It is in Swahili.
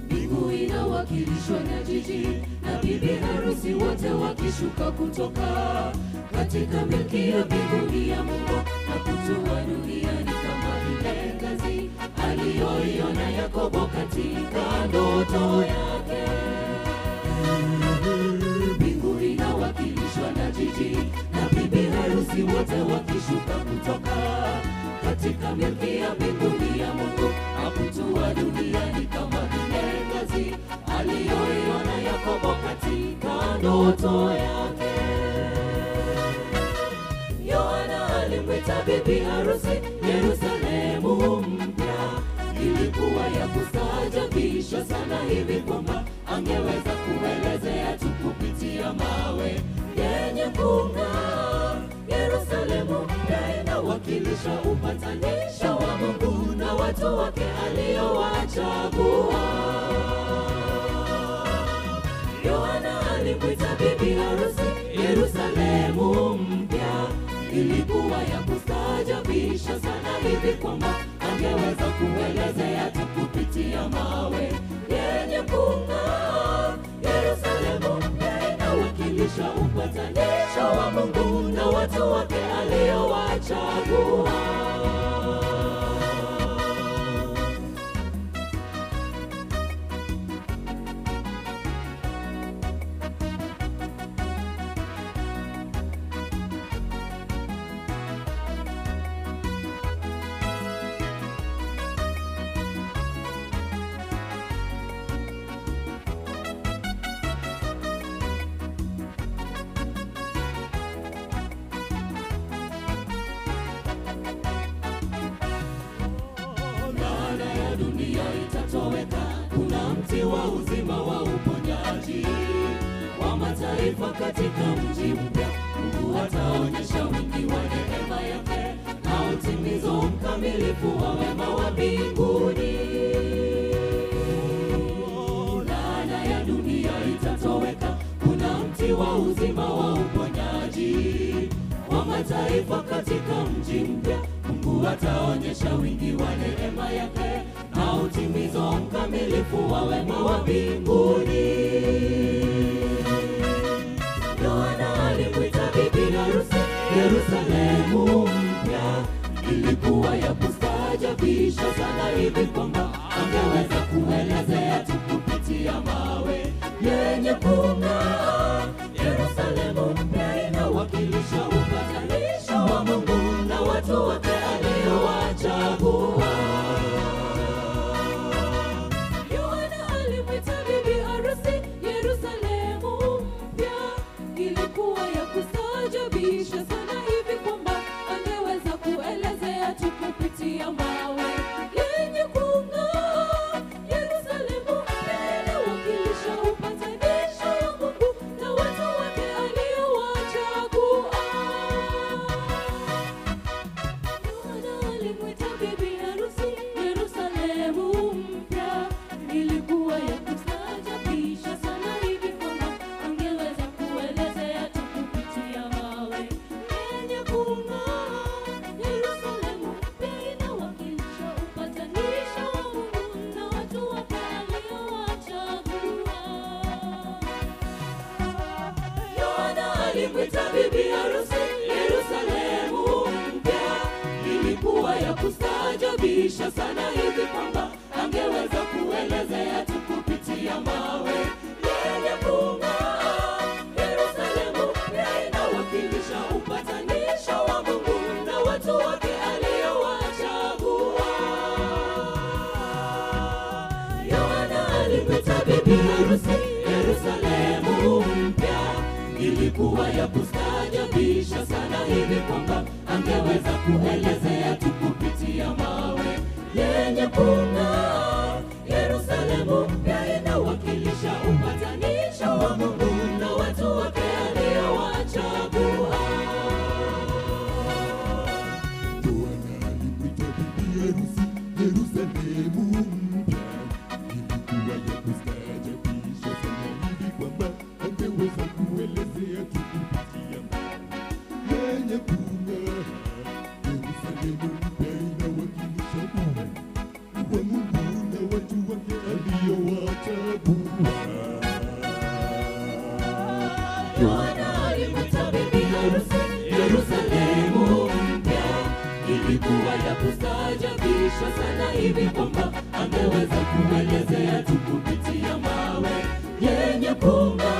Mbingu inawakilishwa na jiji na bibi harusi wote wakishuka kutoka katika milki ya mbinguni ya Mungu na kutua duniani kama vile ngazi aliyoiona Yakobo katika ndoto yake. Mbingu inawakilishwa na jiji na bibi harusi wote wakishuka kutoka katika milki ya mbinguni ya Mungu na kutua duniani kama vile ngazi aliyoiona Yakobo katika ndoto yake. Yohana alimwita bibi harusi Yerusalemu mpya. Ilikuwa ya kustaajabisha sana hivi kwamba angeweza kuelezea tu kupitia mawe yenye kung'aa. Yerusalemu mpya inawakilisha upatanisho wa Mungu na watu wake aliowachagua. Yohana alimwita bibi harusi Yerusalemu mpya. Ilikuwa ya kustaajabisha sana hivi kwamba angeweza kuelezea tu kupitia mawe yenye kung'aa. Yerusalemu mpya inawakilisha upatanisho wa Mungu na watu wake aliowachagua. Dunia itatoweka, kuna mti wa uzima wa uponyaji wa mataifa katika mji mpya. Mungu ataonyesha wingi wa neema yake na utimizo mkamilifu wa wema wa mbinguni. Laana ya dunia itatoweka, kuna mti wa uzima wa uponyaji wa mataifa katika mji mpya. Mungu ataonyesha wingi wa neema yake na utimizo mkamilifu wa wema wa mbinguni. Yohana alimwita bibi harusi Yerusalemu mpya. Ilikuwa ya kustaajabisha sana hivi kwamba angeweza kuelezea tu kupitia mawe yenye kung'aa. Yerusalemu mpya inawakilisha upatanisho wa Mungu na watu wake aliowachagua. Yohana alimwita bibi harusi Yerusalemu mpya. Ilikuwa ya kustaajabisha sana hivi kwamba angeweza kuelezea tu kupitia mawe yenye kung'aa. Yerusalemu mpya inawakilisha upatanisho wa Mungu na watu wake aliowachagua. Yohana alimwita bibi harusi Yerusalemu mpya. Ilikuwa ya kustaajabisha sana hivi kwamba angeweza kuelezea tu kupitia mawe yenye kung'aa. Yerusalemu mpya inawakilisha upatanisho wa Mungu na watu wake aliowachagua. Yohana alimwita bibi harusi Yerusalemu mpya. Ilikuwa ya kustaajabisha sana hivi kwamba angeweza kuelezea tu kupitia mawe yenye kung'aa. Yerusalemu mpya inawakilisha upatanisho wa harusi Yerusalemu mpya ilikuwa ya kustaajabisha sana hivi kwamba angeweza kuelezea tu kupitia mawe yenye kung'aa. Yerusalemu mpya inawakilisha upatanisho wa Mungu na watu wake aliowachagua. Bwana alimwita bibi harusi Yerusalemu mpya ilikuwa ya kustaajabisha sana hivi kwamba angeweza kuelezea tu kupitia mawe yenye kung'aa. Yerusalemu mpya inawakilisha wa Mungu na watu wake aliowachagua. Bwana alimwita bibi harusi Yerusalemu mpya ilikuwa ya kustaajabisha sana hivi kwamba angeweza kuelezea tu kupitia mawe yenye kung'aa.